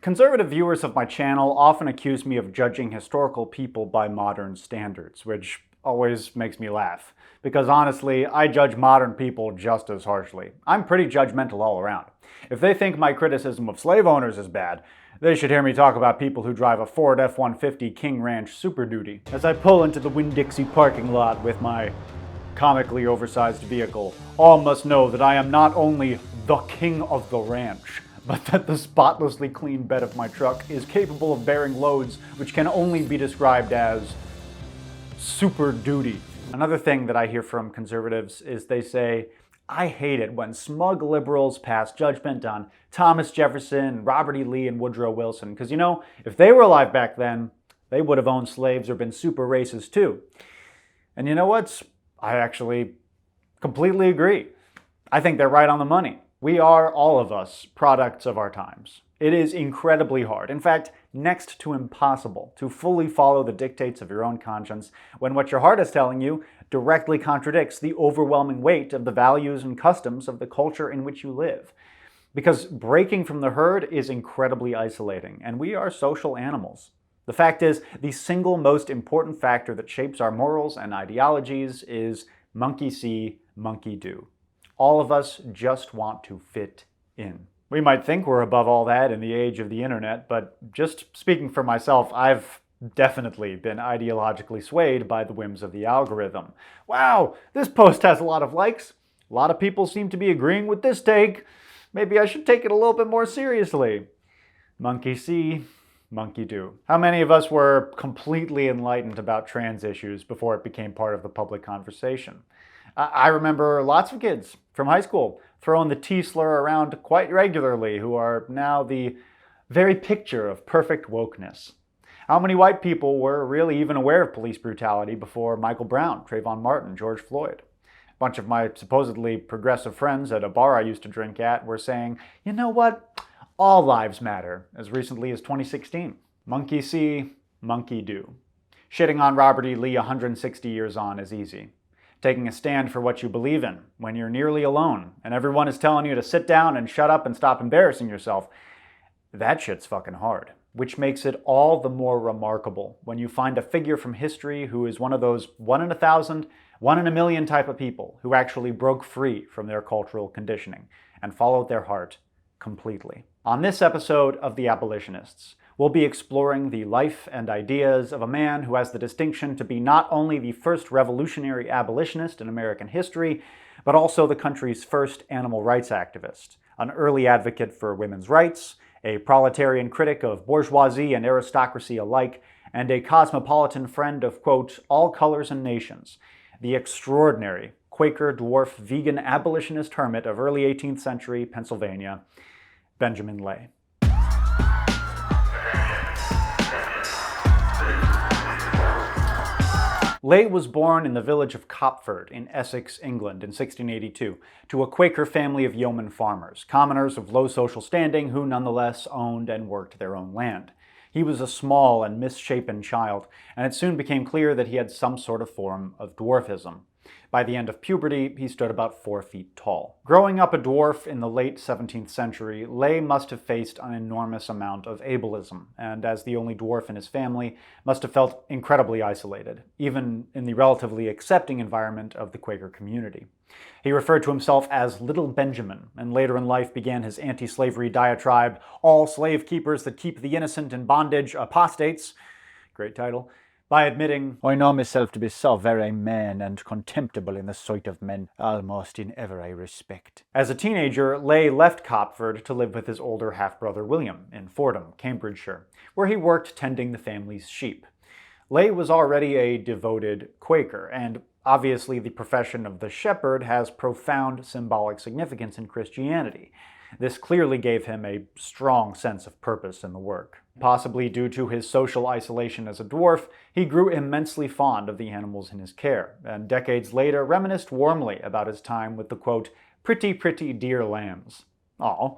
Conservative viewers of my channel often accuse me of judging historical people by modern standards, which always makes me laugh. Because honestly, I judge modern people just as harshly. I'm pretty judgmental all around. If they think my criticism of slave owners is bad, they should hear me talk about people who drive a Ford F-150 King Ranch Super Duty. As I pull into the Winn-Dixie parking lot with my comically oversized vehicle, all must know that I am not only the king of the ranch, but that the spotlessly clean bed of my truck is capable of bearing loads which can only be described as super duty. Another thing that I hear from conservatives is they say, I hate it when smug liberals pass judgment on Thomas Jefferson, Robert E. Lee, and Woodrow Wilson, because if they were alive back then, they would have owned slaves or been super racist too. And you know what? I actually completely agree. I think they're right on the money. We are, all of us, products of our times. It is incredibly hard, in fact, next to impossible, to fully follow the dictates of your own conscience when what your heart is telling you directly contradicts the overwhelming weight of the values and customs of the culture in which you live. Because breaking from the herd is incredibly isolating, and we are social animals. The fact is, the single most important factor that shapes our morals and ideologies is monkey see, monkey do. All of us just want to fit in. We might think we're above all that in the age of the internet, but just speaking for myself, I've definitely been ideologically swayed by the whims of the algorithm. Wow, this post has a lot of likes. A lot of people seem to be agreeing with this take. Maybe I should take it a little bit more seriously. Monkey see, monkey do. How many of us were completely enlightened about trans issues before it became part of the public conversation? I remember lots of kids from high school throwing the T slur around quite regularly who are now the very picture of perfect wokeness. How many white people were really even aware of police brutality before Michael Brown, Trayvon Martin, George Floyd? A bunch of my supposedly progressive friends at a bar I used to drink at were saying, you know what? All lives matter, as recently as 2016. Monkey see, monkey do. Shitting on Robert E. Lee 160 years on is easy. Taking a stand for what you believe in when you're nearly alone and everyone is telling you to sit down and shut up and stop embarrassing yourself, that shit's fucking hard. Which makes it all the more remarkable when you find a figure from history who is one of those 1 in 1,000, 1 in a million type of people who actually broke free from their cultural conditioning and followed their heart completely. On this episode of The Abolitionists, we'll be exploring the life and ideas of a man who has the distinction to be not only the first revolutionary abolitionist in American history, but also the country's first animal rights activist, an early advocate for women's rights, a proletarian critic of bourgeoisie and aristocracy alike, and a cosmopolitan friend of, quote, all colors and nations, the extraordinary Quaker, Dwarf, vegan abolitionist hermit of early 18th century Pennsylvania, Benjamin Lay. Lay was born in the village of Copford in Essex, England in 1682 to a Quaker family of yeoman farmers, commoners of low social standing who nonetheless owned and worked their own land. He was a small and misshapen child, and it soon became clear that he had some sort of form of dwarfism. By the end of puberty, he stood about 4 feet tall. Growing up a dwarf in the late 17th century, Lay must have faced an enormous amount of ableism, and as the only dwarf in his family, must have felt incredibly isolated, even in the relatively accepting environment of the Quaker community. He referred to himself as Little Benjamin, and later in life began his anti-slavery diatribe, All Slave Keepers That Keep the Innocent in Bondage, Apostates, great title, by admitting, I know myself to be so very mean and contemptible in the sight of men, almost in every respect. As a teenager, Lay left Copford to live with his older half-brother William in Fordham, Cambridgeshire, where he worked tending the family's sheep. Lay was already a devoted Quaker, and obviously the profession of the shepherd has profound symbolic significance in Christianity. This clearly gave him a strong sense of purpose in the work. Possibly due to his social isolation as a dwarf, he grew immensely fond of the animals in his care, and decades later reminisced warmly about his time with the, quote, pretty, pretty dear lambs. Aw.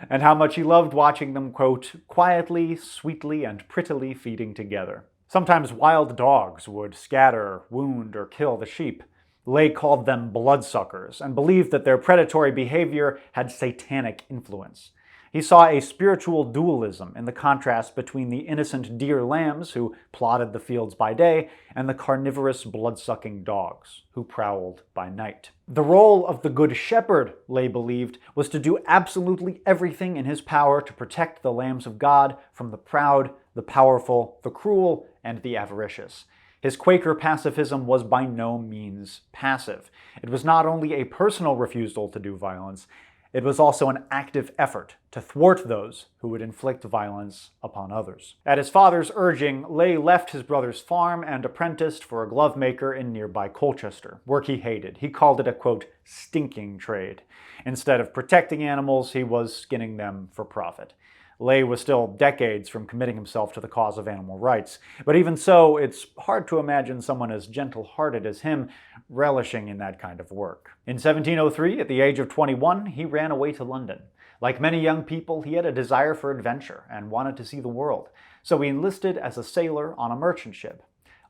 And how much he loved watching them, quote, quietly, sweetly, and prettily feeding together. Sometimes wild dogs would scatter, wound, or kill the sheep. Lay called them bloodsuckers and believed that their predatory behavior had satanic influence. He saw a spiritual dualism in the contrast between the innocent deer lambs who plodded the fields by day and the carnivorous blood-sucking dogs who prowled by night. The role of the Good Shepherd, Ley believed, was to do absolutely everything in his power to protect the lambs of God from the proud, the powerful, the cruel, and the avaricious. His Quaker pacifism was by no means passive. It was not only a personal refusal to do violence, it was also an active effort to thwart those who would inflict violence upon others. At his father's urging, Ley left his brother's farm and apprenticed for a glove maker in nearby Colchester, work he hated. He called it a, quote, stinking trade. Instead of protecting animals, he was skinning them for profit. Ley was still decades from committing himself to the cause of animal rights, but even so, it's hard to imagine someone as gentle-hearted as him relishing in that kind of work. In 1703, at the age of 21, he ran away to London. Like many young people, he had a desire for adventure and wanted to see the world, so he enlisted as a sailor on a merchant ship.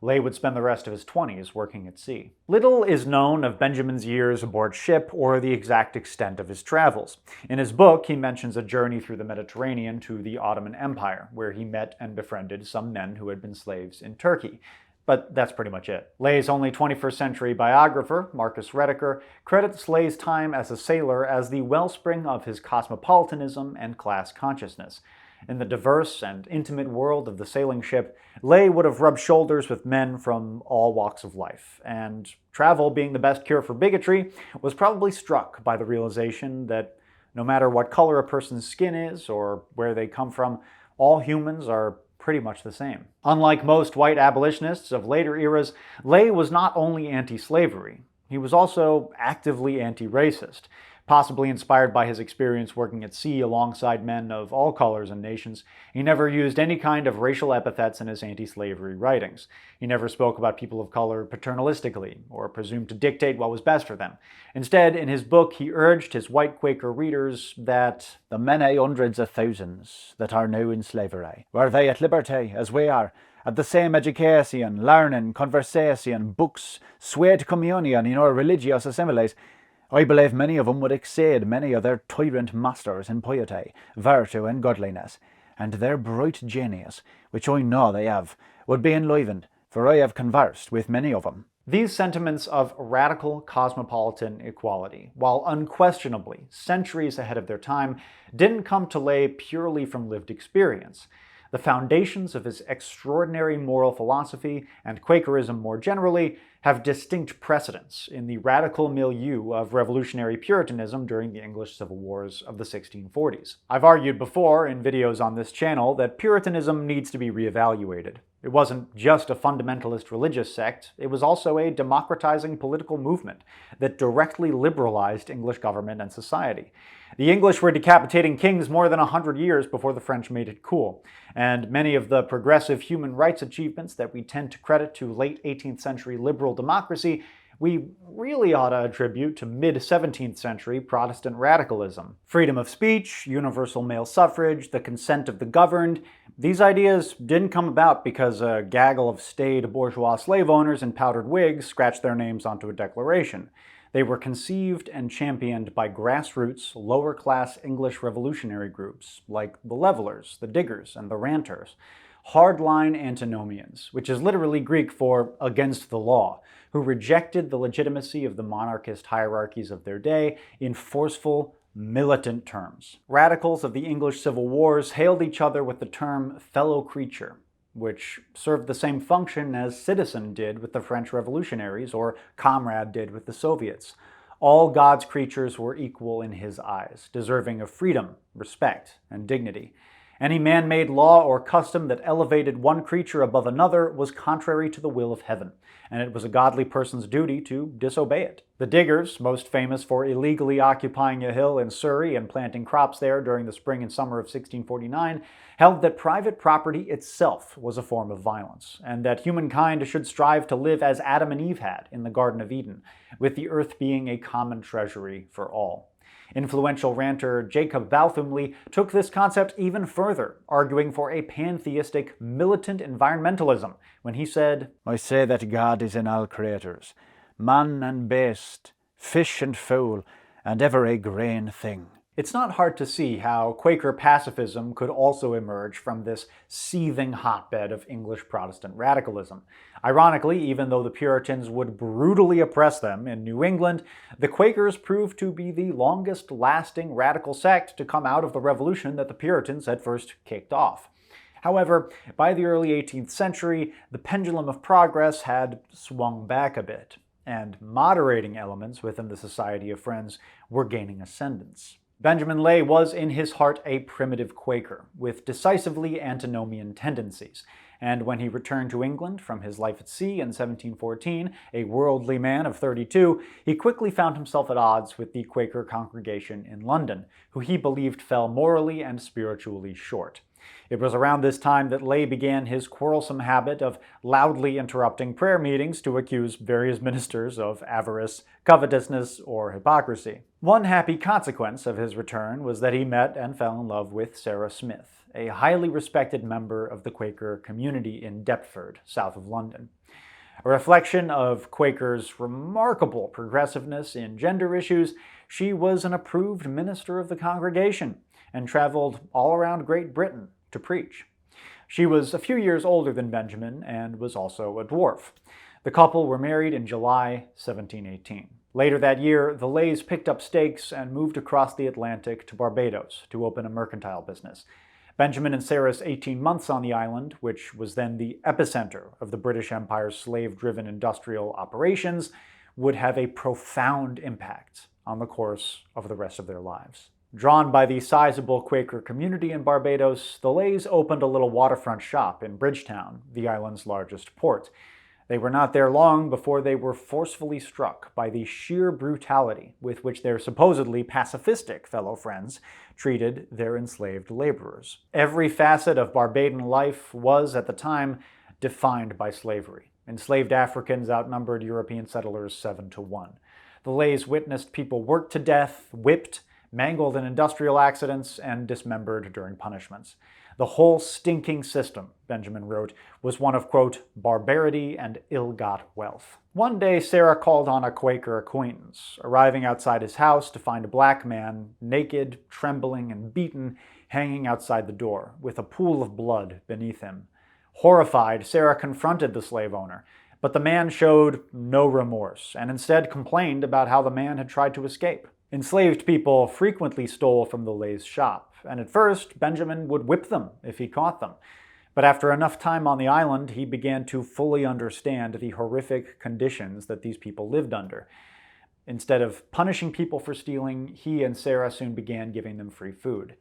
Ley would spend the rest of his 20s working at sea. Little is known of Benjamin's years aboard ship or the exact extent of his travels. In his book, he mentions a journey through the Mediterranean to the Ottoman Empire, where he met and befriended some men who had been slaves in Turkey. But that's pretty much it. Ley's only 21st century biographer, Marcus Rediker, credits Ley's time as a sailor as the wellspring of his cosmopolitanism and class consciousness. In the diverse and intimate world of the sailing ship, Ley would have rubbed shoulders with men from all walks of life, and travel being the best cure for bigotry, was probably struck by the realization that no matter what color a person's skin is or where they come from, all humans are pretty much the same. Unlike most white abolitionists of later eras, Ley was not only anti-slavery, he was also actively anti-racist. Possibly inspired by his experience working at sea alongside men of all colors and nations, he never used any kind of racial epithets in his anti-slavery writings. He never spoke about people of color paternalistically or presumed to dictate what was best for them. Instead, in his book, he urged his white Quaker readers that the many hundreds of thousands that are now in slavery, were they at liberty as we are, at the same education, learning, conversation, books, sweet communion in our religious assemblies, I believe many of them would exceed many of their tyrant masters in piety, virtue, and godliness, and their bright genius, which I know they have, would be enlivened, for I have conversed with many of them. These sentiments of radical cosmopolitan equality, while unquestionably centuries ahead of their time, didn't come to Ley purely from lived experience. The foundations of his extraordinary moral philosophy, and Quakerism more generally, have distinct precedents in the radical milieu of revolutionary Puritanism during the English Civil Wars of the 1640s. I've argued before in videos on this channel that Puritanism needs to be reevaluated. It wasn't just a fundamentalist religious sect, it was also a democratizing political movement that directly liberalized English government and society. The English were decapitating kings more than 100 years before the French made it cool, and many of the progressive human rights achievements that we tend to credit to late 18th century liberal democracy we really ought to attribute to mid-17th century Protestant radicalism. Freedom of speech, universal male suffrage, the consent of the governed, these ideas didn't come about because a gaggle of staid bourgeois slave owners in powdered wigs scratched their names onto a declaration. They were conceived and championed by grassroots, lower-class English revolutionary groups like the Levelers, the Diggers, and the Ranters. Hardline antinomians, which is literally Greek for against the law, who rejected the legitimacy of the monarchist hierarchies of their day in forceful, militant terms. Radicals of the English Civil Wars hailed each other with the term fellow creature, which served the same function as citizen did with the French revolutionaries or comrade did with the Soviets. All God's creatures were equal in his eyes, deserving of freedom, respect, and dignity. Any man-made law or custom that elevated one creature above another was contrary to the will of heaven, and it was a godly person's duty to disobey it. The Diggers, most famous for illegally occupying a hill in Surrey and planting crops there during the spring and summer of 1649, held that private property itself was a form of violence, and that humankind should strive to live as Adam and Eve had in the Garden of Eden, with the earth being a common treasury for all. Influential ranter Jacob Balthumley took this concept even further, arguing for a pantheistic, militant environmentalism when he said, I say that God is in all creatures, man and beast, fish and fowl, and every green thing. It's not hard to see how Quaker pacifism could also emerge from this seething hotbed of English Protestant radicalism. Ironically, even though the Puritans would brutally oppress them in New England, the Quakers proved to be the longest-lasting radical sect to come out of the Revolution that the Puritans had first kicked off. However, by the early 18th century, the pendulum of progress had swung back a bit, and moderating elements within the Society of Friends were gaining ascendance. Benjamin Lay was in his heart a primitive Quaker, with decisively antinomian tendencies, and when he returned to England from his life at sea in 1714, a worldly man of 32, he quickly found himself at odds with the Quaker congregation in London, who he believed fell morally and spiritually short. It was around this time that Lay began his quarrelsome habit of loudly interrupting prayer meetings to accuse various ministers of avarice, covetousness, or hypocrisy. One happy consequence of his return was that he met and fell in love with Sarah Smith, a highly respected member of the Quaker community in Deptford, south of London. A reflection of Quakers' remarkable progressiveness in gender issues, she was an approved minister of the congregation and traveled all around Great Britain to preach. She was a few years older than Benjamin and was also a dwarf. The couple were married in July 1718. Later that year, the Lays picked up stakes and moved across the Atlantic to Barbados to open a mercantile business. Benjamin and Sarah's 18 months on the island, which was then the epicenter of the British Empire's slave-driven industrial operations, would have a profound impact on the course of the rest of their lives. Drawn by the sizable Quaker community in Barbados, the Lays opened a little waterfront shop in Bridgetown, the island's largest port. They were not there long before they were forcefully struck by the sheer brutality with which their supposedly pacifistic fellow friends treated their enslaved laborers. Every facet of Barbadian life was, at the time, defined by slavery. Enslaved Africans outnumbered European settlers 7-1. The Lays witnessed people worked to death, whipped, mangled in industrial accidents, and dismembered during punishments. The whole stinking system, Benjamin wrote, was one of, quote, barbarity and ill-got wealth. One day, Sarah called on a Quaker acquaintance, arriving outside his house to find a black man, naked, trembling, and beaten, hanging outside the door, with a pool of blood beneath him. Horrified, Sarah confronted the slave owner, but the man showed no remorse, and instead complained about how the man had tried to escape. Enslaved people frequently stole from the Lays' shop, and at first, Benjamin would whip them if he caught them. But after enough time on the island, he began to fully understand the horrific conditions that these people lived under. Instead of punishing people for stealing, he and Sarah soon began giving them free food.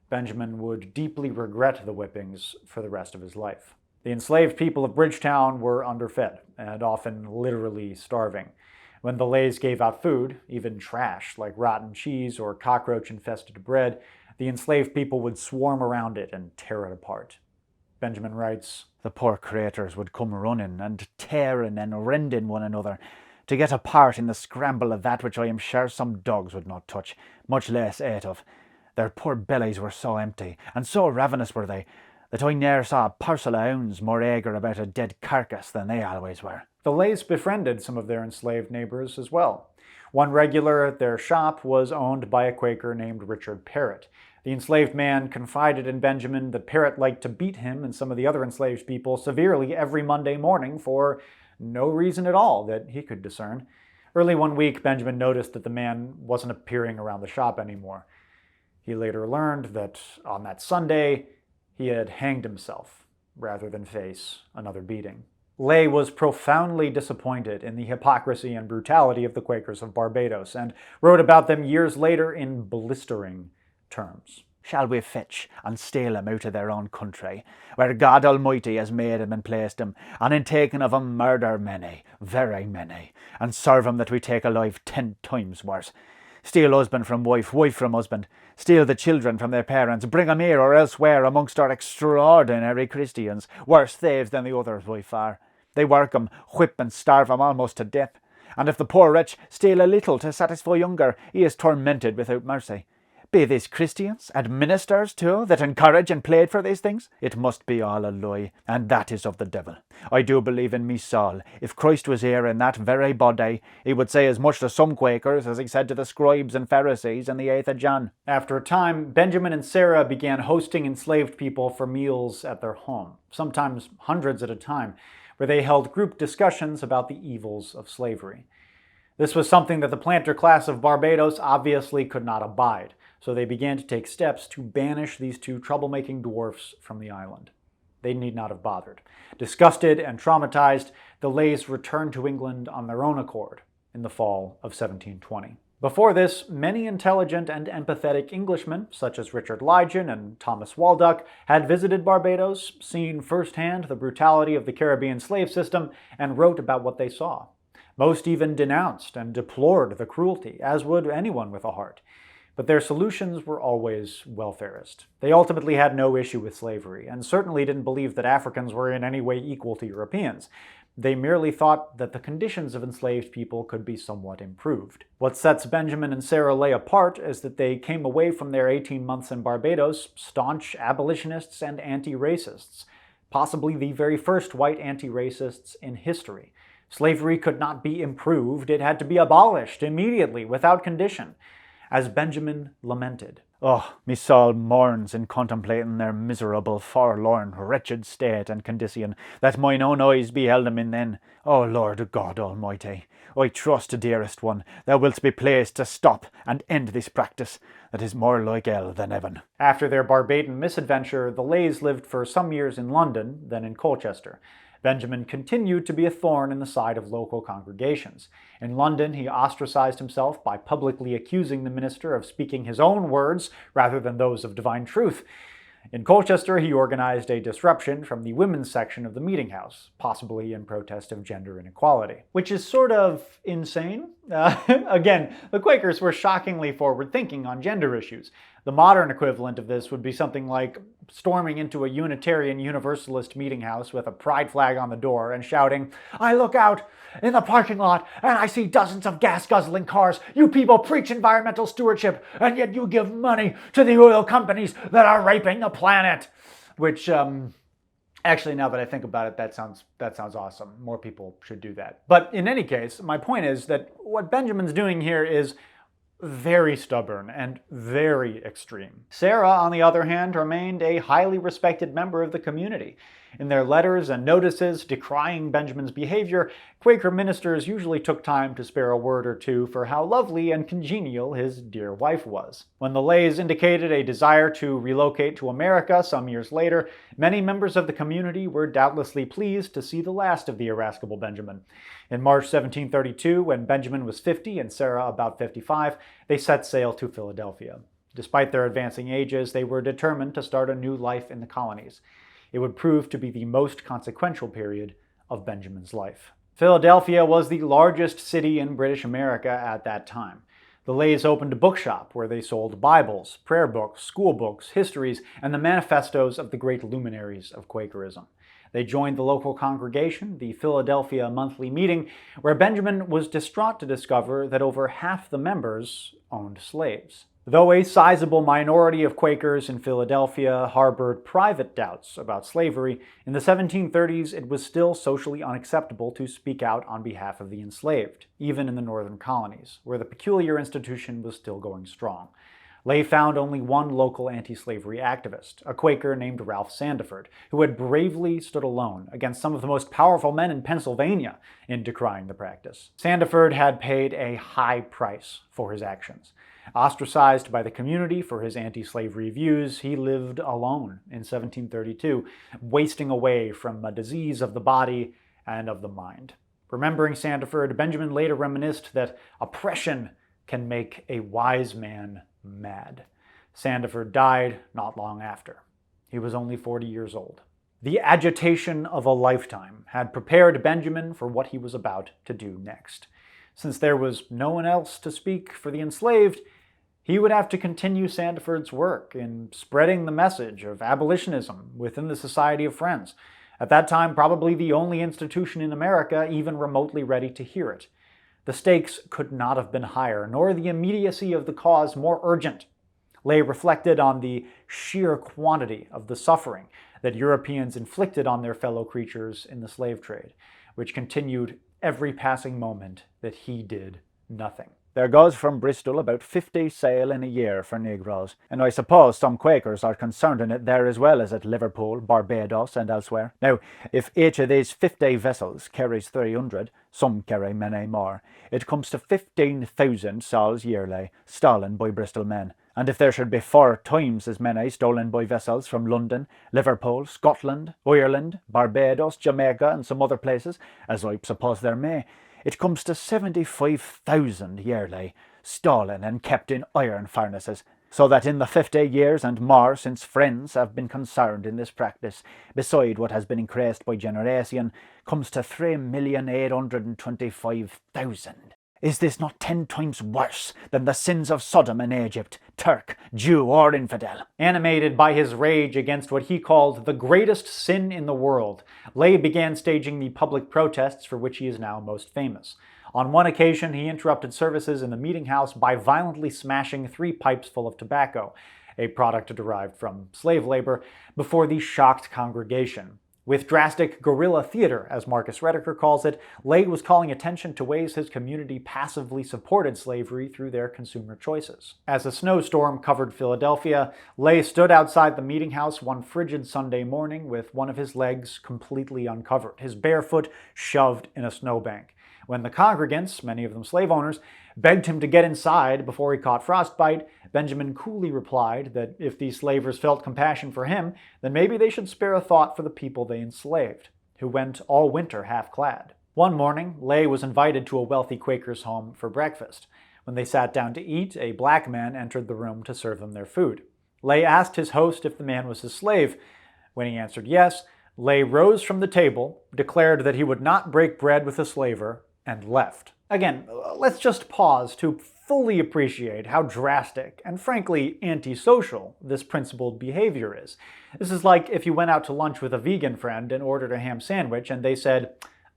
Benjamin would deeply regret the whippings for the rest of his life. The enslaved people of Bridgetown were underfed and often literally starving. When the Lays gave out food, even trash like rotten cheese or cockroach-infested bread, the enslaved people would swarm around it and tear it apart. Benjamin writes, "The poor creatures would come running and tearing and rending one another to get a part in the scramble of that which I am sure some dogs would not touch, much less ate of. Their poor bellies were so empty, and so ravenous were they, that I ne'er saw a parcel of hounds more eager about a dead carcass than they always were." The Lays befriended some of their enslaved neighbors as well. One regular at their shop was owned by a Quaker named Richard Parrott. The enslaved man confided in Benjamin that Parrott liked to beat him and some of the other enslaved people severely every Monday morning for no reason at all that he could discern. Early one week, Benjamin noticed that the man wasn't appearing around the shop anymore. He later learned that on that Sunday, he had hanged himself rather than face another beating. Lay was profoundly disappointed in the hypocrisy and brutality of the Quakers of Barbados and wrote about them years later in blistering terms. "Shall we fetch and steal 'em out of their own country, where God Almighty has made 'em and placed 'em, and in taking of 'em murder many, very many, and serve 'em that we take alive 10 times worse? Steal husband from wife, wife from husband, steal the children from their parents, bring 'em here or elsewhere amongst our extraordinary Christians, worse thieves than the others by far. They work 'em, whip and starve 'em almost to death, and if the poor wretch steal a little to satisfy hunger, he is tormented without mercy. Be these Christians and ministers too that encourage and plead for these things? It must be all a lie, and that is of the devil. I do believe in me soul, if Christ was here in that very body, he would say as much to some Quakers as he said to the scribes and Pharisees in the 8th of John. After a time, Benjamin and Sarah began hosting enslaved people for meals at their home, sometimes hundreds at a time, where they held group discussions about the evils of slavery. This was something that the planter class of Barbados obviously could not abide, so they began to take steps to banish these two troublemaking dwarfs from the island. They need not have bothered. Disgusted and traumatized, the Leys returned to England on their own accord in the fall of 1720. Before this, many intelligent and empathetic Englishmen, such as Richard Lygon and Thomas Walduck, had visited Barbados, seen firsthand the brutality of the Caribbean slave system, and wrote about what they saw. Most even denounced and deplored the cruelty, as would anyone with a heart. But their solutions were always welfarist. They ultimately had no issue with slavery, and certainly didn't believe that Africans were in any way equal to Europeans. They merely thought that the conditions of enslaved people could be somewhat improved. What sets Benjamin and Sarah Ley apart is that they came away from their 18 months in Barbados staunch abolitionists and anti-racists, possibly the very first white anti-racists in history. Slavery could not be improved, it had to be abolished immediately, without condition. As Benjamin lamented, "Oh, me soul mourns in contemplating their miserable, forlorn, wretched state and condition that mine own eyes beheld them in then. O Lord God Almighty, I trust, dearest one, thou wilt be pleased to stop and end this practice that is more like hell than heaven." After their Barbadian misadventure, the Leys lived for some years in London, then in Colchester. Benjamin continued to be a thorn in the side of local congregations. In London, he ostracized himself by publicly accusing the minister of speaking his own words rather than those of divine truth. In Colchester, he organized a disruption from the women's section of the meeting house, possibly in protest of gender inequality. Which is sort of insane. Again, the Quakers were shockingly forward-thinking on gender issues. The modern equivalent of this would be something like storming into a Unitarian Universalist meeting house with a pride flag on the door and shouting, "I look out in the parking lot and I see dozens of gas-guzzling cars. You people preach environmental stewardship, and yet you give money to the oil companies that are raping the planet." Which, actually, now that I think about it, that sounds awesome. More people should do that. But in any case, my point is that what Benjamin's doing here is very stubborn and very extreme. Sarah, on the other hand, remained a highly respected member of the community. In their letters and notices decrying Benjamin's behavior, Quaker ministers usually took time to spare a word or two for how lovely and congenial his dear wife was. When the Leys indicated a desire to relocate to America some years later, many members of the community were doubtlessly pleased to see the last of the irascible Benjamin. In March 1732, when Benjamin was 50 and Sarah about 55, they set sail to Philadelphia. Despite their advancing ages, they were determined to start a new life in the colonies. It would prove to be the most consequential period of Benjamin's life. Philadelphia was the largest city in British America at that time. The Leys opened a bookshop where they sold Bibles, prayer books, school books, histories, and the manifestos of the great luminaries of Quakerism. They joined the local congregation, the Philadelphia Monthly Meeting, where Benjamin was distraught to discover that over half the members owned slaves. Though a sizable minority of Quakers in Philadelphia harbored private doubts about slavery, in the 1730s it was still socially unacceptable to speak out on behalf of the enslaved, even in the northern colonies, where the peculiar institution was still going strong. Ley found only one local anti-slavery activist, a Quaker named Ralph Sandiford, who had bravely stood alone against some of the most powerful men in Pennsylvania in decrying the practice. Sandiford had paid a high price for his actions. Ostracized by the community for his anti-slavery views, he lived alone in 1732, wasting away from a disease of the body and of the mind. Remembering Sandiford, Benjamin later reminisced that oppression can make a wise man mad. Sandiford died not long after. He was only 40 years old. The agitation of a lifetime had prepared Benjamin for what he was about to do next. Since there was no one else to speak for the enslaved, he would have to continue Sandiford's work in spreading the message of abolitionism within the Society of Friends, at that time probably the only institution in America even remotely ready to hear it. The stakes could not have been higher, nor the immediacy of the cause more urgent. Lay reflected on the sheer quantity of the suffering that Europeans inflicted on their fellow creatures in the slave trade, which continued every passing moment that he did nothing. There goes from Bristol about 50 sail in a year for Negroes, and I suppose some Quakers are concerned in it there as well as at Liverpool, Barbados and elsewhere. Now, if each of these 50 vessels carries 300, some carry many more, it comes to 15,000 souls yearly, stolen by Bristol men. And if there should be 4 times as many stolen by vessels from London, Liverpool, Scotland, Ireland, Barbados, Jamaica and some other places, as I suppose there may, it comes to 75,000 yearly, stolen and kept in iron furnaces, so that in the 50 years and more since friends have been concerned in this practice, beside what has been increased by generation, comes to 3,825,000. Is this not 10 times worse than the sins of Sodom and Egypt, Turk, Jew or infidel? Animated by his rage against what he called the greatest sin in the world, Lay began staging the public protests for which he is now most famous. On one occasion, he interrupted services in the meeting house by violently smashing 3 pipes full of tobacco, a product derived from slave labor, before the shocked congregation. With drastic guerrilla theater, as Marcus Rediker calls it, Lay was calling attention to ways his community passively supported slavery through their consumer choices. As a snowstorm covered Philadelphia, Lay stood outside the meeting house one frigid Sunday morning with one of his legs completely uncovered, his bare foot shoved in a snowbank. When the congregants, many of them slave owners, begged him to get inside before he caught frostbite, Benjamin coolly replied that if these slavers felt compassion for him, then maybe they should spare a thought for the people they enslaved, who went all winter half-clad. One morning, Lay was invited to a wealthy Quaker's home for breakfast. When they sat down to eat, a black man entered the room to serve them their food. Lay asked his host if the man was his slave. When he answered yes, Lay rose from the table, declared that he would not break bread with a slaver, and left. Again, let's just pause to fully appreciate how drastic and frankly antisocial this principled behavior is. This is like if you went out to lunch with a vegan friend and ordered a ham sandwich and they said,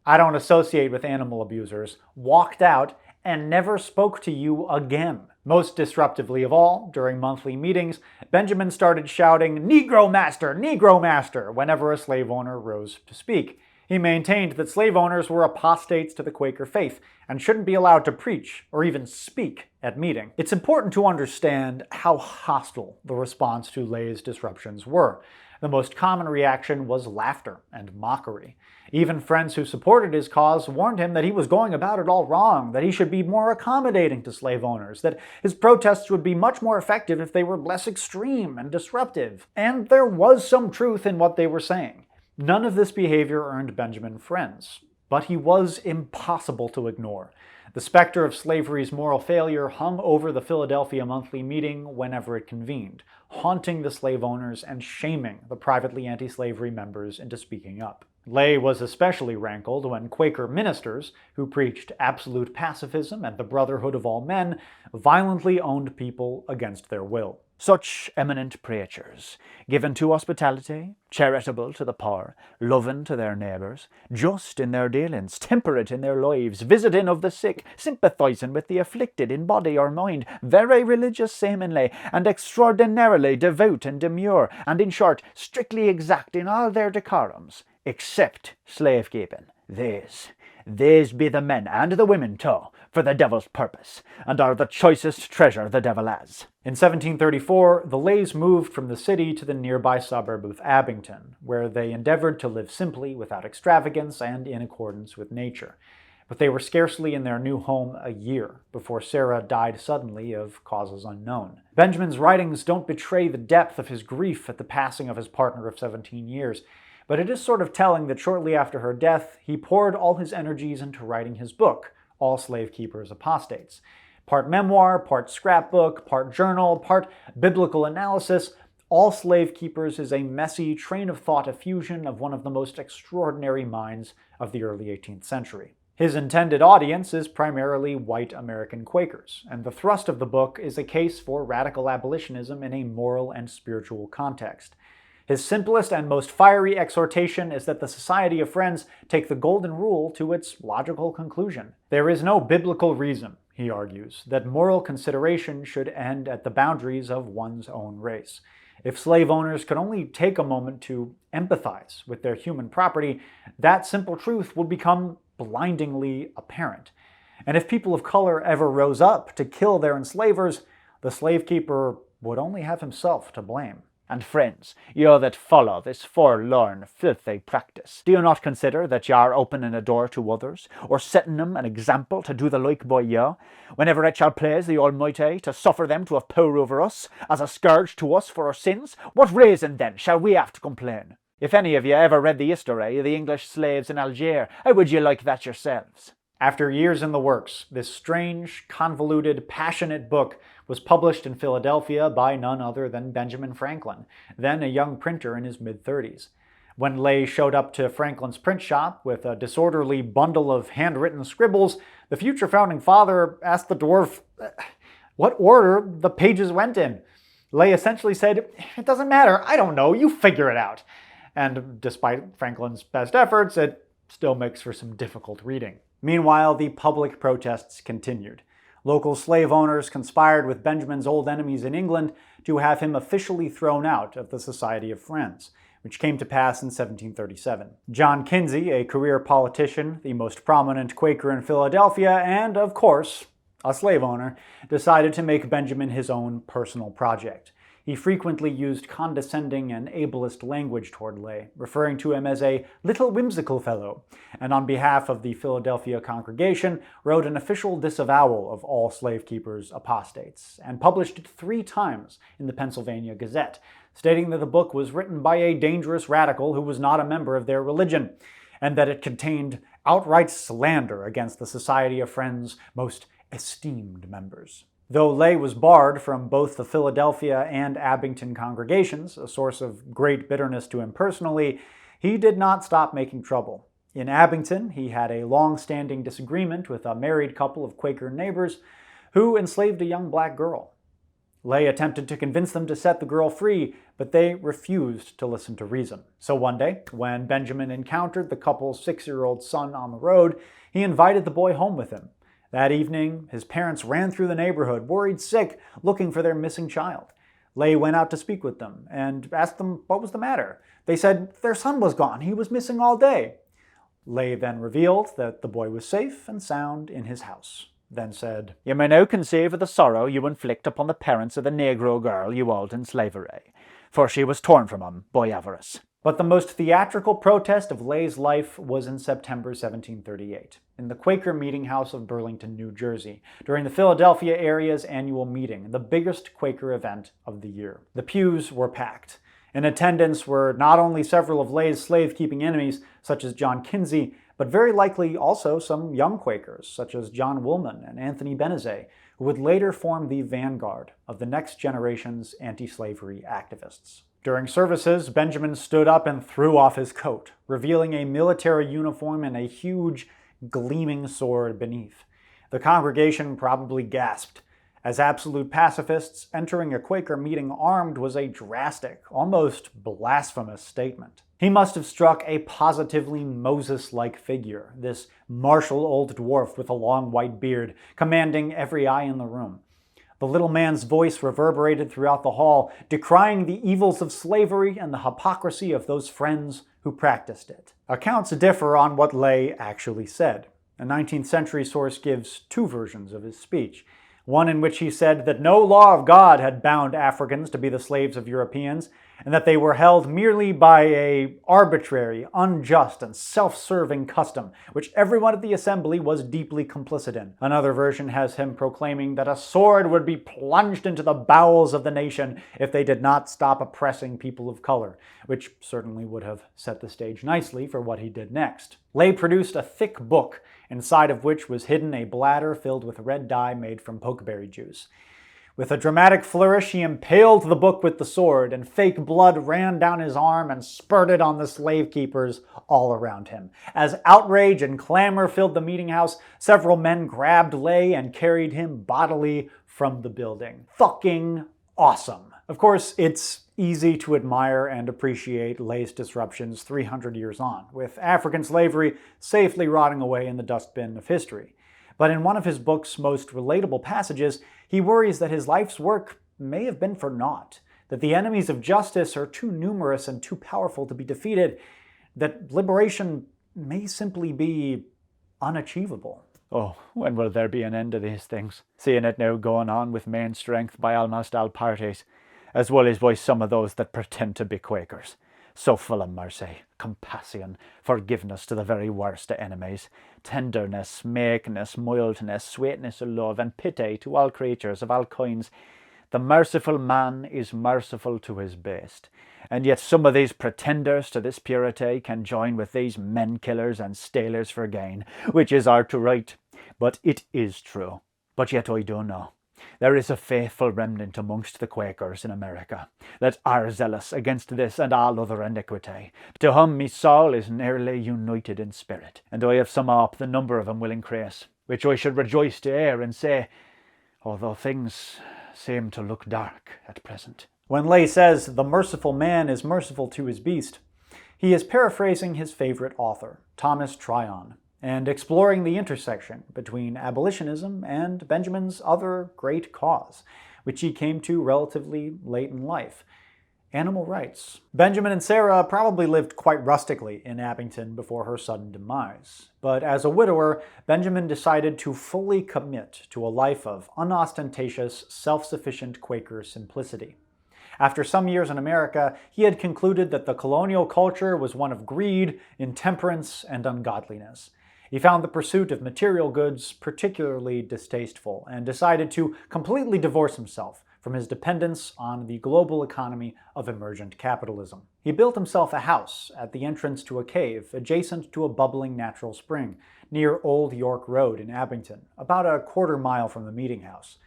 "I don't associate with animal abusers," walked out, and never spoke to you again. Most disruptively of all, during monthly meetings, Benjamin started shouting, "Negro master! Negro master!" whenever a slave owner rose to speak. He maintained that slave owners were apostates to the Quaker faith and shouldn't be allowed to preach or even speak at meeting. It's important to understand how hostile the response to Lay's disruptions were. The most common reaction was laughter and mockery. Even friends who supported his cause warned him that he was going about it all wrong, that he should be more accommodating to slave owners, that his protests would be much more effective if they were less extreme and disruptive. And there was some truth in what they were saying. None of this behavior earned Benjamin friends, but he was impossible to ignore. The specter of slavery's moral failure hung over the Philadelphia monthly meeting whenever it convened, haunting the slave owners and shaming the privately anti-slavery members into speaking up. Lay was especially rankled when Quaker ministers, who preached absolute pacifism and the brotherhood of all men, violently owned people against their will. Such eminent preachers, given to hospitality, charitable to the poor, loving to their neighbours, just in their dealings, temperate in their lives, visiting of the sick, sympathizing with the afflicted in body or mind, very religious seemingly, and extraordinarily devout and demure, and in short, strictly exact in all their decorums, except slave-keeping. These be the men and the women too, for the devil's purpose, and are the choicest treasure the devil has. In 1734, the Lays moved from the city to the nearby suburb of Abington, where they endeavored to live simply, without extravagance, and in accordance with nature. But they were scarcely in their new home a year before Sarah died suddenly of causes unknown. Benjamin's writings don't betray the depth of his grief at the passing of his partner of 17 years, but it is sort of telling that shortly after her death, he poured all his energies into writing his book, All Slave Keepers Apostates. Part memoir, part scrapbook, part journal, part biblical analysis, All Slave Keepers is a messy, train-of-thought effusion of one of the most extraordinary minds of the early 18th century. His intended audience is primarily white American Quakers, and the thrust of the book is a case for radical abolitionism in a moral and spiritual context. His simplest and most fiery exhortation is that the Society of Friends take the Golden Rule to its logical conclusion. There is no biblical reason, he argues, that moral consideration should end at the boundaries of one's own race. If slave owners could only take a moment to empathize with their human property, that simple truth would become blindingly apparent. And if people of color ever rose up to kill their enslavers, the slave keeper would only have himself to blame. And friends, you that follow this forlorn, filthy practice, do you not consider that ye are opening a door to others, or setting them an example to do the like by you, whenever it shall please the Almighty to suffer them to have power over us, as a scourge to us for our sins? What reason then shall we have to complain? If any of you ever read the history of the English slaves in Algiers, how would you like that yourselves? After years in the works, this strange, convoluted, passionate book was published in Philadelphia by none other than Benjamin Franklin, then a young printer in his mid-30s. When Lay showed up to Franklin's print shop with a disorderly bundle of handwritten scribbles, the future founding father asked the dwarf what order the pages went in. Lay essentially said, "It doesn't matter, I don't know, you figure it out." And despite Franklin's best efforts, it still makes for some difficult reading. Meanwhile, the public protests continued. Local slave owners conspired with Benjamin's old enemies in England to have him officially thrown out of the Society of Friends, which came to pass in 1737. John Kinsey, a career politician, the most prominent Quaker in Philadelphia, and, of course, a slave owner, decided to make Benjamin his own personal project. He frequently used condescending and ableist language toward Lay, referring to him as a little whimsical fellow, and on behalf of the Philadelphia congregation wrote an official disavowal of all slave keepers' apostates, and published it 3 times in the Pennsylvania Gazette, stating that the book was written by a dangerous radical who was not a member of their religion, and that it contained outright slander against the Society of Friends' most esteemed members. Though Lay was barred from both the Philadelphia and Abington congregations, a source of great bitterness to him personally, he did not stop making trouble. In Abington, he had a long-standing disagreement with a married couple of Quaker neighbors who enslaved a young black girl. Lay attempted to convince them to set the girl free, but they refused to listen to reason. So one day, when Benjamin encountered the couple's 6-year-old son on the road, he invited the boy home with him. That evening, his parents ran through the neighborhood, worried sick, looking for their missing child. Lay went out to speak with them and asked them what was the matter. They said their son was gone. He was missing all day. Lay then revealed that the boy was safe and sound in his house. Then said, "You may now conceive of the sorrow you inflict upon the parents of the negro girl you hold in slavery, for she was torn from him by avarice." But the most theatrical protest of Lay's life was in September 1738, in the Quaker Meeting House of Burlington, New Jersey, during the Philadelphia area's annual meeting, the biggest Quaker event of the year. The pews were packed. In attendance were not only several of Lay's slave-keeping enemies, such as John Kinsey, but very likely also some young Quakers, such as John Woolman and Anthony Benezet, who would later form the vanguard of the next generation's anti-slavery activists. During services, Benjamin stood up and threw off his coat, revealing a military uniform and a huge, gleaming sword beneath. The congregation probably gasped. As absolute pacifists, entering a Quaker meeting armed was a drastic, almost blasphemous statement. He must have struck a positively Moses-like figure, this martial old dwarf with a long white beard, commanding every eye in the room. The little man's voice reverberated throughout the hall, decrying the evils of slavery and the hypocrisy of those friends who practiced it. Accounts differ on what Lay actually said. A 19th century source gives 2 versions of his speech. One in which he said that no law of God had bound Africans to be the slaves of Europeans, and that they were held merely by a arbitrary, unjust, and self-serving custom, which everyone at the assembly was deeply complicit in. Another version has him proclaiming that a sword would be plunged into the bowels of the nation if they did not stop oppressing people of color, which certainly would have set the stage nicely for what he did next. Lay produced a thick book, inside of which was hidden a bladder filled with red dye made from pokeberry juice. With a dramatic flourish, he impaled the book with the sword, and fake blood ran down his arm and spurted on the slave keepers all around him. As outrage and clamor filled the meeting house, several men grabbed Lay and carried him bodily from the building. Fucking awesome. Of course, it's easy to admire and appreciate Lay's disruptions 300 years on, with African slavery safely rotting away in the dustbin of history. But in one of his book's most relatable passages, he worries that his life's work may have been for naught, that the enemies of justice are too numerous and too powerful to be defeated, that liberation may simply be unachievable. Oh, when will there be an end to these things? Seeing it now going on with main strength by almost all parties, as well as by some of those that pretend to be Quakers. So full of mercy, compassion, forgiveness to the very worst of enemies, tenderness, meekness, mildness, sweetness of love, and pity to all creatures of all kinds. The merciful man is merciful to his best. And yet some of these pretenders to this purity can join with these men-killers and stealers for gain, which is hard to write, but it is true. But yet I do know. There is a faithful remnant amongst the Quakers in America that are zealous against this and all other iniquity, to whom me soul is nearly united in spirit, and I have sum up the number of them will increase, which I should rejoice to hear and say, although things seem to look dark at present. When Lay says, "The merciful man is merciful to his beast," he is paraphrasing his favorite author, Thomas Tryon, and exploring the intersection between abolitionism and Benjamin's other great cause, which he came to relatively late in life: animal rights. Benjamin and Sarah probably lived quite rustically in Abington before her sudden demise, but as a widower, Benjamin decided to fully commit to a life of unostentatious, self-sufficient Quaker simplicity. After some years in America, he had concluded that the colonial culture was one of greed, intemperance, and ungodliness. He found the pursuit of material goods particularly distasteful and decided to completely divorce himself from his dependence on the global economy of emergent capitalism. He built himself a house at the entrance to a cave adjacent to a bubbling natural spring near Old York Road in Abington, about a quarter-mile from the meeting house.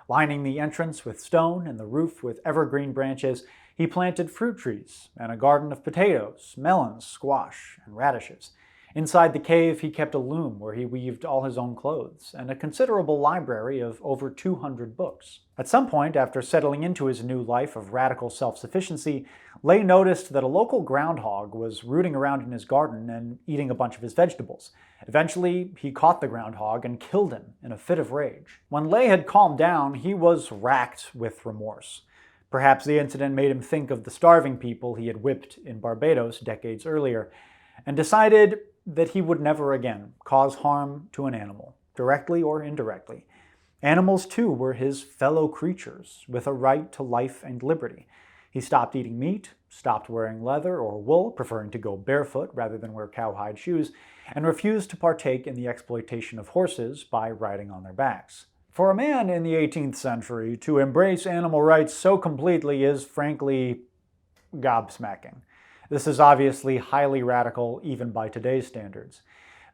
Lining the entrance with stone and the roof with evergreen branches, he planted fruit trees and a garden of potatoes, melons, squash, and radishes. Inside the cave, he kept a loom where he weaved all his own clothes, and a considerable library of over 200 books. At some point, after settling into his new life of radical self-sufficiency, Lay noticed that a local groundhog was rooting around in his garden and eating a bunch of his vegetables. Eventually, he caught the groundhog and killed him in a fit of rage. When Lay had calmed down, he was racked with remorse. Perhaps the incident made him think of the starving people he had whipped in Barbados decades earlier, and decided that he would never again cause harm to an animal, directly or indirectly. Animals, too, were his fellow creatures, with a right to life and liberty. He stopped eating meat, stopped wearing leather or wool, preferring to go barefoot rather than wear cowhide shoes, and refused to partake in the exploitation of horses by riding on their backs. For a man in the 18th century, to embrace animal rights so completely is, frankly, gobsmacking. This is obviously highly radical, even by today's standards.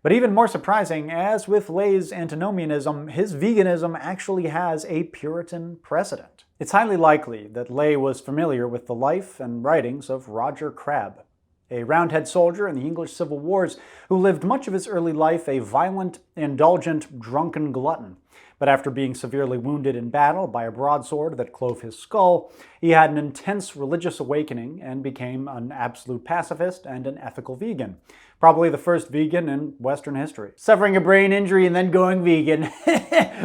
But even more surprising, as with Lay's antinomianism, his veganism actually has a Puritan precedent. It's highly likely that Lay was familiar with the life and writings of Roger Crabb, a Roundhead soldier in the English Civil Wars who lived much of his early life a violent, indulgent, drunken glutton. But after being severely wounded in battle by a broadsword that clove his skull, he had an intense religious awakening and became an absolute pacifist and an ethical vegan. Probably the first vegan in Western history. Suffering a brain injury and then going vegan.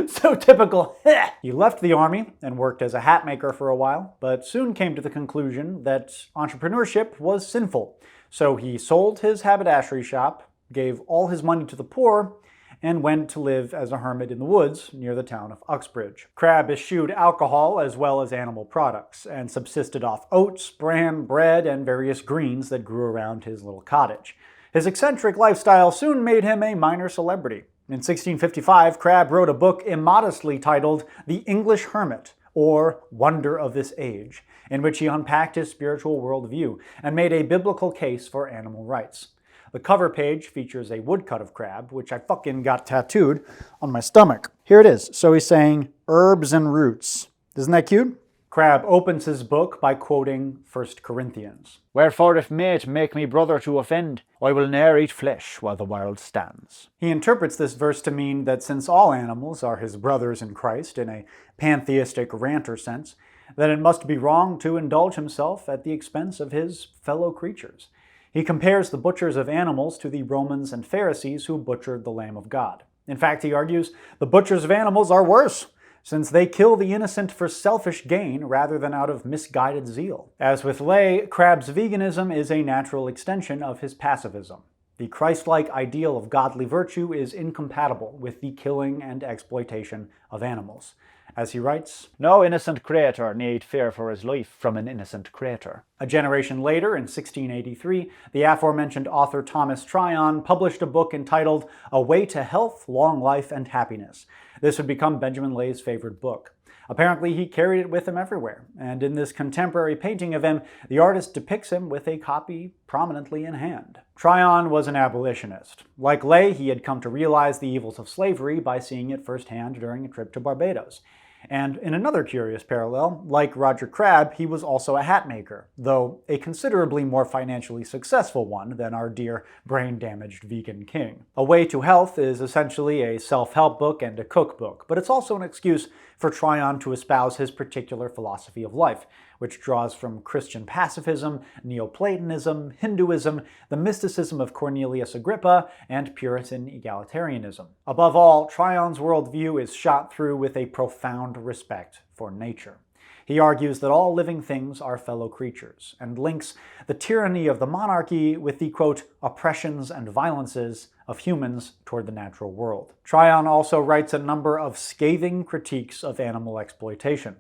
So typical. He left the army and worked as a hat maker for a while, but soon came to the conclusion that entrepreneurship was sinful. So he sold his haberdashery shop, gave all his money to the poor, and went to live as a hermit in the woods near the town of Uxbridge. Crabb eschewed alcohol as well as animal products, and subsisted off oats, bran, bread, and various greens that grew around his little cottage. His eccentric lifestyle soon made him a minor celebrity. In 1655, Crabb wrote a book immodestly titled The English Hermit, or Wonder of This Age, in which he unpacked his spiritual worldview and made a biblical case for animal rights. The cover page features a woodcut of Crabb, which I fucking got tattooed on my stomach. Here it is. So he's saying, herbs and roots. Isn't that cute? Crabb opens his book by quoting 1 Corinthians. Wherefore if mate make me brother to offend, I will ne'er eat flesh while the world stands. He interprets this verse to mean that since all animals are his brothers in Christ in a pantheistic ranter sense, then it must be wrong to indulge himself at the expense of his fellow creatures. He compares the butchers of animals to the Romans and Pharisees who butchered the Lamb of God. In fact, he argues, the butchers of animals are worse, since they kill the innocent for selfish gain rather than out of misguided zeal. As with Ley, Crabb's veganism is a natural extension of his pacifism. The Christ-like ideal of godly virtue is incompatible with the killing and exploitation of animals. As he writes, "No innocent creator need fear for his life from an innocent creator." A generation later, in 1683, the aforementioned author Thomas Tryon published a book entitled A Way to Health, Long Life, and Happiness. This would become Benjamin Ley's favorite book. Apparently, he carried it with him everywhere, and in this contemporary painting of him, the artist depicts him with a copy prominently in hand. Tryon was an abolitionist. Like Ley, he had come to realize the evils of slavery by seeing it firsthand during a trip to Barbados. And in another curious parallel, like Roger Crabb, he was also a hat maker, though a considerably more financially successful one than our dear brain-damaged vegan king. A Way to Health is essentially a self-help book and a cookbook, but it's also an excuse for Tryon to espouse his particular philosophy of life, which draws from Christian pacifism, Neoplatonism, Hinduism, the mysticism of Cornelius Agrippa, and Puritan egalitarianism. Above all, Tryon's worldview is shot through with a profound respect for nature. He argues that all living things are fellow creatures, and links the tyranny of the monarchy with the, quote, oppressions and violences of humans toward the natural world. Tryon also writes a number of scathing critiques of animal exploitation.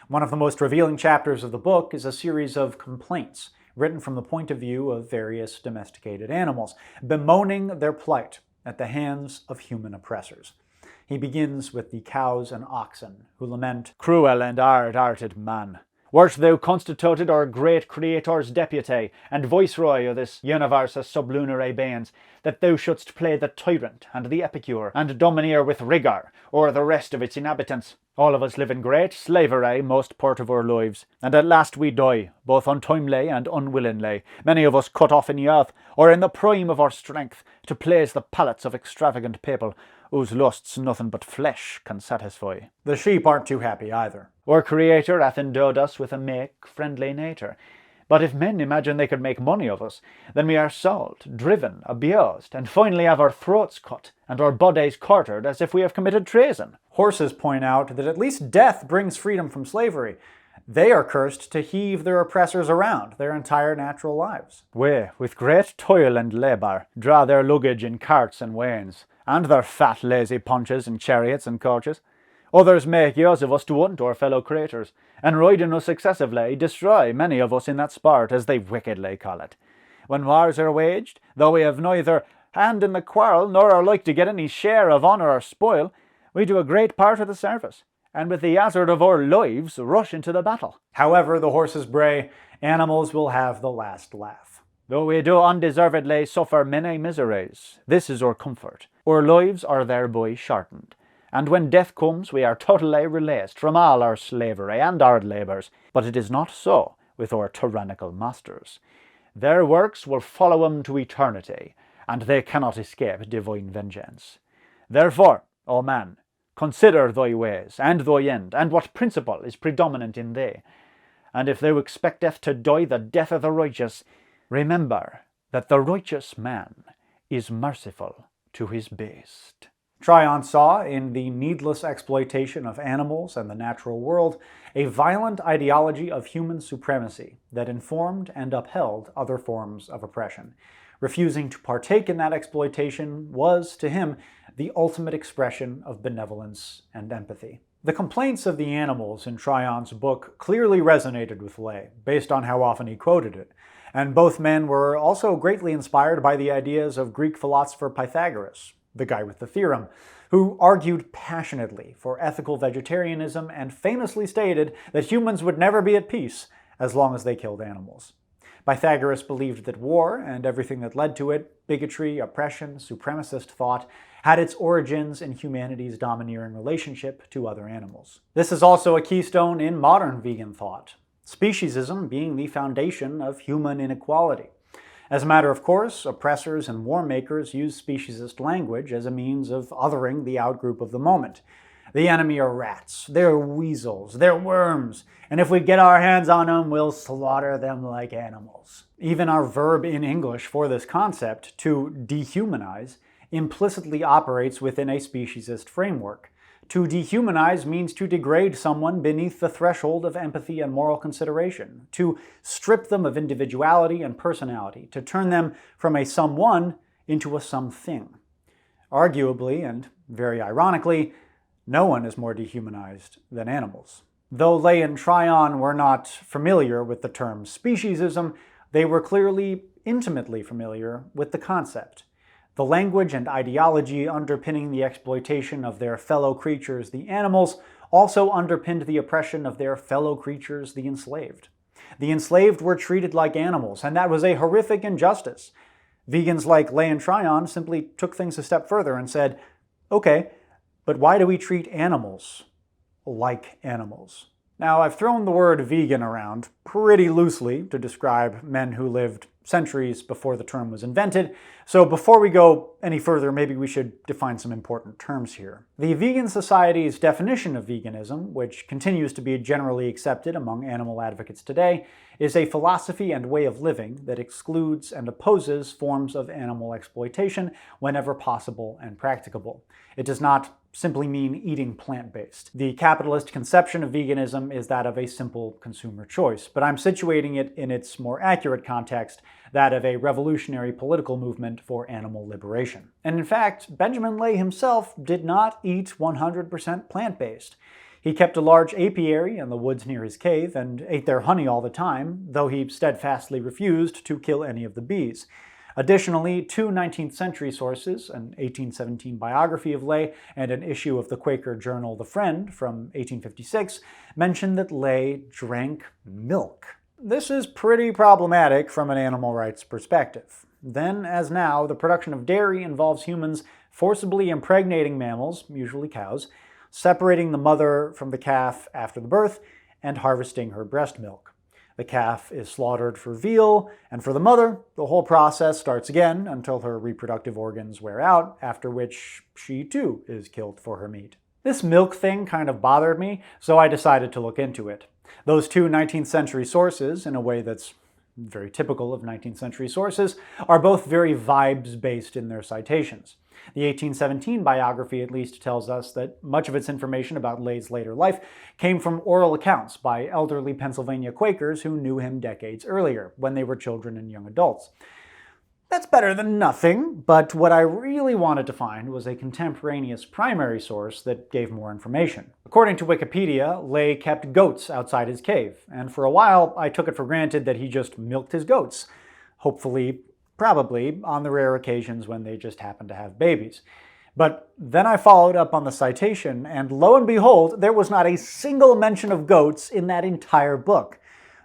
One of the most revealing chapters of the book is a series of complaints written from the point of view of various domesticated animals, bemoaning their plight at the hands of human oppressors. He begins with the cows and oxen, who lament, "Cruel and hard-hearted man, wert thou constituted our great Creator's deputy and viceroy of this universe of sublunary beings, that thou shouldst play the tyrant and the epicure, and domineer with rigour o'er the rest of its inhabitants? All of us live in great slavery most part of our lives, and at last we die, both untimely and unwillingly, many of us cut off in youth, or in the prime of our strength, to please the palates of extravagant people, whose lusts nothing but flesh can satisfy. The sheep aren't too happy either. Our Creator hath endowed us with a meek, friendly nature. But if men imagine they could make money of us, then we are sold, driven, abused, and finally have our throats cut and our bodies quartered as if we have committed treason." Horses point out that at least death brings freedom from slavery. They are cursed to heave their oppressors around their entire natural lives. We, with great toil and labour, draw their luggage in carts and wains, and their fat lazy punches in chariots and coaches. Others make use of us to hunt our fellow creatures, and riding us successively, destroy many of us in that sport, as they wickedly call it. When wars are waged, though we have neither hand in the quarrel, nor are like to get any share of honour or spoil, we do a great part of the service, and with the hazard of our lives rush into the battle. However the horses bray, animals will have the last laugh. Though we do undeservedly suffer many miseries, this is our comfort. Our lives are thereby shortened, and when death comes we are totally released from all our slavery and hard labours. But it is not so with our tyrannical masters. Their works will follow them to eternity, and they cannot escape divine vengeance. Therefore, O man, consider thy ways and thy end, and what principle is predominant in thee. And if thou expecteth to die the death of the righteous, remember that the righteous man is merciful to his beast. Tryon saw in the needless exploitation of animals and the natural world a violent ideology of human supremacy that informed and upheld other forms of oppression. Refusing to partake in that exploitation was, to him, the ultimate expression of benevolence and empathy. The complaints of the animals in Tryon's book clearly resonated with Ley, based on how often he quoted it, and both men were also greatly inspired by the ideas of Greek philosopher Pythagoras, the guy with the theorem, who argued passionately for ethical vegetarianism and famously stated that humans would never be at peace as long as they killed animals. Pythagoras believed that war, and everything that led to it, bigotry, oppression, supremacist thought, had its origins in humanity's domineering relationship to other animals. This is also a keystone in modern vegan thought, speciesism being the foundation of human inequality. As a matter of course, oppressors and war makers use speciesist language as a means of othering the outgroup of the moment. The enemy are rats, they're weasels, they're worms, and if we get our hands on them, we'll slaughter them like animals. Even our verb in English for this concept, to dehumanize, implicitly operates within a speciesist framework. To dehumanize means to degrade someone beneath the threshold of empathy and moral consideration, to strip them of individuality and personality, to turn them from a someone into a something. Arguably, and very ironically, no one is more dehumanized than animals. Though Ley and Tryon were not familiar with the term speciesism, they were clearly intimately familiar with the concept. The language and ideology underpinning the exploitation of their fellow creatures, the animals, also underpinned the oppression of their fellow creatures, the enslaved. The enslaved were treated like animals, and that was a horrific injustice. Vegans like Ley and Tryon simply took things a step further and said, okay, but why do we treat animals like animals? Now, I've thrown the word vegan around pretty loosely to describe men who lived centuries before the term was invented, so before we go any further, maybe we should define some important terms here. The Vegan Society's definition of veganism, which continues to be generally accepted among animal advocates today, is a philosophy and way of living that excludes and opposes forms of animal exploitation whenever possible and practicable. It does not simply mean eating plant-based. The capitalist conception of veganism is that of a simple consumer choice, but I'm situating it in its more accurate context, that of a revolutionary political movement for animal liberation. And in fact, Benjamin Ley himself did not eat 100% plant-based. He kept a large apiary in the woods near his cave and ate their honey all the time, though he steadfastly refused to kill any of the bees. Additionally, two 19th century sources, an 1817 biography of Ley and an issue of the Quaker journal The Friend from 1856, mention that Ley drank milk. This is pretty problematic from an animal rights perspective. Then, as now, the production of dairy involves humans forcibly impregnating mammals, usually cows, separating the mother from the calf after the birth, and harvesting her breast milk. The calf is slaughtered for veal, and for the mother, the whole process starts again until her reproductive organs wear out, after which she too is killed for her meat. This milk thing kind of bothered me, so I decided to look into it. Those two 19th century sources, in a way that's very typical of 19th century sources, are both very vibes-based in their citations. The 1817 biography at least tells us that much of its information about Ley's later life came from oral accounts by elderly Pennsylvania Quakers who knew him decades earlier, when they were children and young adults. That's better than nothing, but what I really wanted to find was a contemporaneous primary source that gave more information. According to Wikipedia, Ley kept goats outside his cave, and for a while I took it for granted that he just milked his goats. Hopefully, probably, on the rare occasions when they just happened to have babies. But then I followed up on the citation, and lo and behold, there was not a single mention of goats in that entire book.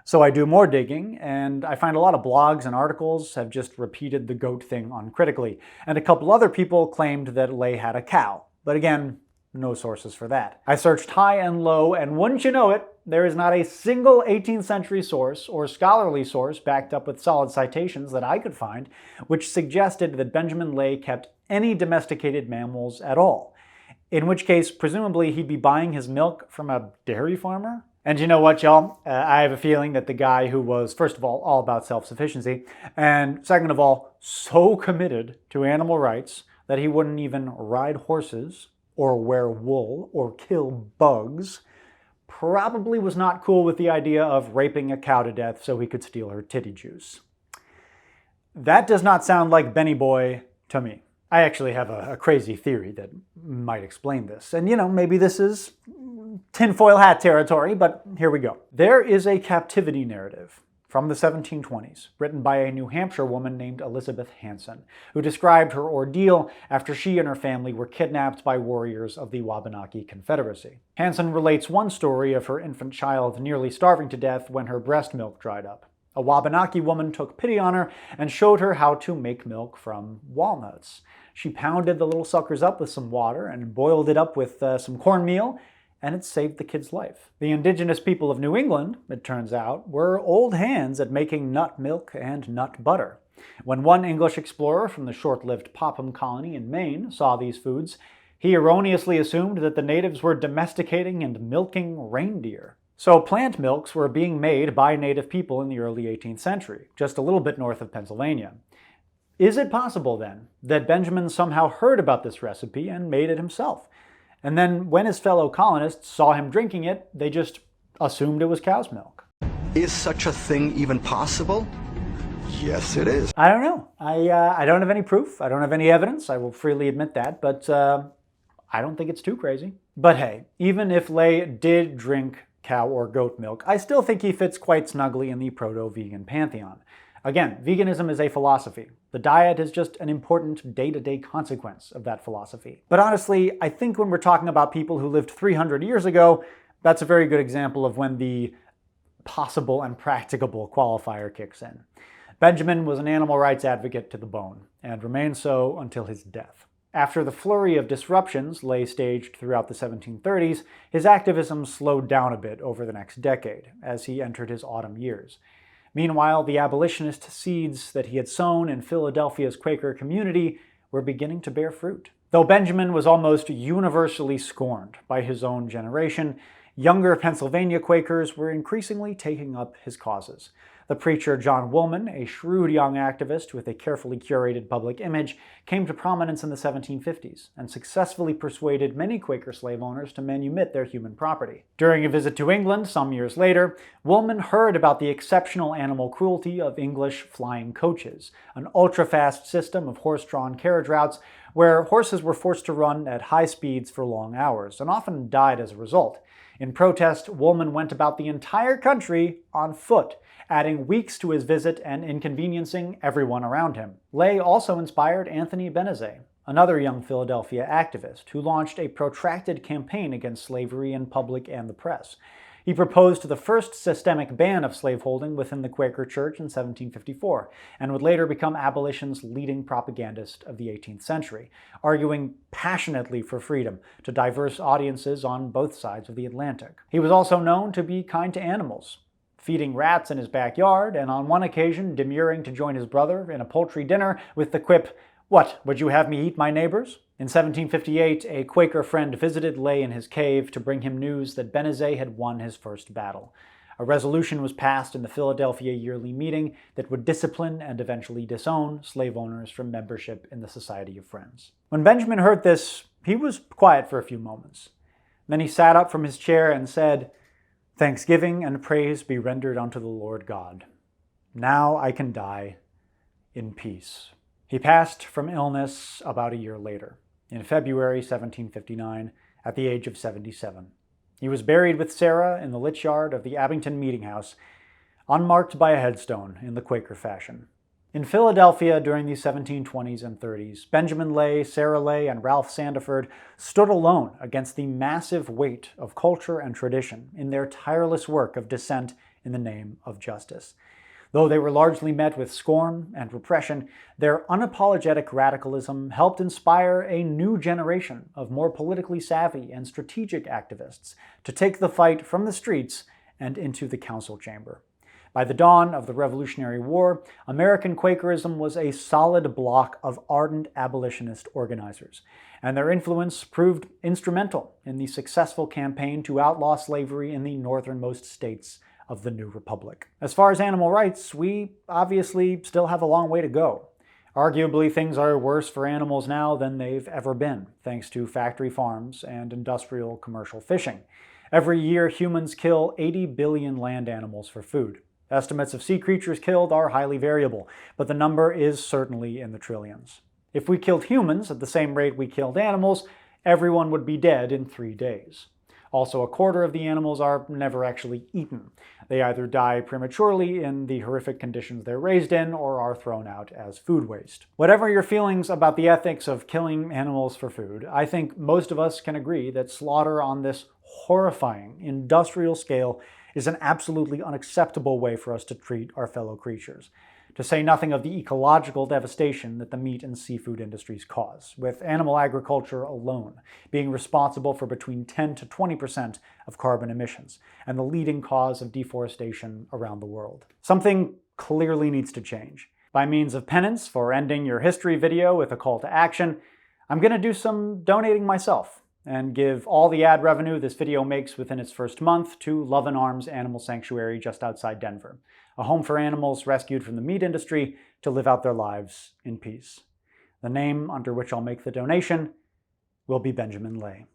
So I do more digging, and I find a lot of blogs and articles have just repeated the goat thing uncritically, and a couple other people claimed that Ley had a cow. But again, no sources for that. I searched high and low, and wouldn't you know it, there is not a single 18th century source or scholarly source backed up with solid citations that I could find, which suggested that Benjamin Ley kept any domesticated mammals at all. In which case, presumably he'd be buying his milk from a dairy farmer? And you know what, y'all? I have a feeling that the guy who was, first of all about self-sufficiency, and second of all, so committed to animal rights that he wouldn't even ride horses, or wear wool, or kill bugs, probably was not cool with the idea of raping a cow to death so he could steal her titty juice. That does not sound like Benny Boy to me. I actually have a crazy theory that might explain this. And maybe this is tinfoil hat territory, but here we go. There is a captivity narrative from the 1720s, written by a New Hampshire woman named Elizabeth Hanson, who described her ordeal after she and her family were kidnapped by warriors of the Wabanaki Confederacy. Hanson relates one story of her infant child nearly starving to death when her breast milk dried up. A Wabanaki woman took pity on her and showed her how to make milk from walnuts. She pounded the little suckers up with some water and boiled it up with some cornmeal, and it saved the kid's life. The indigenous people of New England, it turns out, were old hands at making nut milk and nut butter. When one English explorer from the short-lived Popham colony in Maine saw these foods, he erroneously assumed that the natives were domesticating and milking reindeer. So plant milks were being made by native people in the early 18th century, just a little bit north of Pennsylvania. Is it possible then that Benjamin somehow heard about this recipe and made it himself? And then when his fellow colonists saw him drinking it, they just assumed it was cow's milk. Is such a thing even possible? Yes, it is. I don't know. I don't have any proof. I don't have any evidence. I will freely admit that, but I don't think it's too crazy. But hey, even if Ley did drink cow or goat milk, I still think he fits quite snugly in the proto-vegan pantheon. Again, veganism is a philosophy. The diet is just an important day-to-day consequence of that philosophy. But honestly, I think when we're talking about people who lived 300 years ago, that's a very good example of when the possible and practicable qualifier kicks in. Benjamin was an animal rights advocate to the bone, and remained so until his death. After the flurry of disruptions Ley staged throughout the 1730s, his activism slowed down a bit over the next decade, as he entered his autumn years. Meanwhile, the abolitionist seeds that he had sown in Philadelphia's Quaker community were beginning to bear fruit. Though Benjamin was almost universally scorned by his own generation, younger Pennsylvania Quakers were increasingly taking up his causes. The preacher John Woolman, a shrewd young activist with a carefully curated public image, came to prominence in the 1750s and successfully persuaded many Quaker slave owners to manumit their human property. During a visit to England some years later, Woolman heard about the exceptional animal cruelty of English flying coaches, an ultra-fast system of horse-drawn carriage routes where horses were forced to run at high speeds for long hours and often died as a result. In protest, Woolman went about the entire country on foot, adding weeks to his visit and inconveniencing everyone around him. Ley also inspired Anthony Benezet, another young Philadelphia activist who launched a protracted campaign against slavery in public and the press. He proposed the first systemic ban of slaveholding within the Quaker Church in 1754, and would later become abolition's leading propagandist of the 18th century, arguing passionately for freedom to diverse audiences on both sides of the Atlantic. He was also known to be kind to animals, feeding rats in his backyard, and on one occasion demurring to join his brother in a poultry dinner with the quip, "What, would you have me eat my neighbors?" In 1758, a Quaker friend visited Ley in his cave to bring him news that Benezet had won his first battle. A resolution was passed in the Philadelphia Yearly Meeting that would discipline and eventually disown slave owners from membership in the Society of Friends. When Benjamin heard this, he was quiet for a few moments. Then he sat up from his chair and said, "Thanksgiving and praise be rendered unto the Lord God. Now I can die in peace." He passed from illness about a year later, in February 1759, at the age of 77. He was buried with Sarah in the lich yard of the Abington Meeting House, unmarked by a headstone in the Quaker fashion. In Philadelphia during the 1720s and 30s, Benjamin Ley, Sarah Ley, and Ralph Sandiford stood alone against the massive weight of culture and tradition in their tireless work of dissent in the name of justice. Though they were largely met with scorn and repression, their unapologetic radicalism helped inspire a new generation of more politically savvy and strategic activists to take the fight from the streets and into the council chamber. By the dawn of the Revolutionary War, American Quakerism was a solid block of ardent abolitionist organizers, and their influence proved instrumental in the successful campaign to outlaw slavery in the northernmost states of the new republic. As far as animal rights, we obviously still have a long way to go. Arguably, things are worse for animals now than they've ever been, thanks to factory farms and industrial commercial fishing. Every year, humans kill 80 billion land animals for food. Estimates of sea creatures killed are highly variable, but the number is certainly in the trillions. If we killed humans at the same rate we killed animals, everyone would be dead in 3 days. Also, a quarter of the animals are never actually eaten. They either die prematurely in the horrific conditions they're raised in, or are thrown out as food waste. Whatever your feelings about the ethics of killing animals for food, I think most of us can agree that slaughter on this horrifying industrial scale is an absolutely unacceptable way for us to treat our fellow creatures. To say nothing of the ecological devastation that the meat and seafood industries cause, with animal agriculture alone being responsible for between 10 to 20% of carbon emissions, and the leading cause of deforestation around the world. Something clearly needs to change. By means of penance for ending your history video with a call to action, I'm going to do some donating myself, and give all the ad revenue this video makes within its first month to Love and Arms Animal Sanctuary just outside Denver, a home for animals rescued from the meat industry to live out their lives in peace. The name under which I'll make the donation will be Benjamin Lay.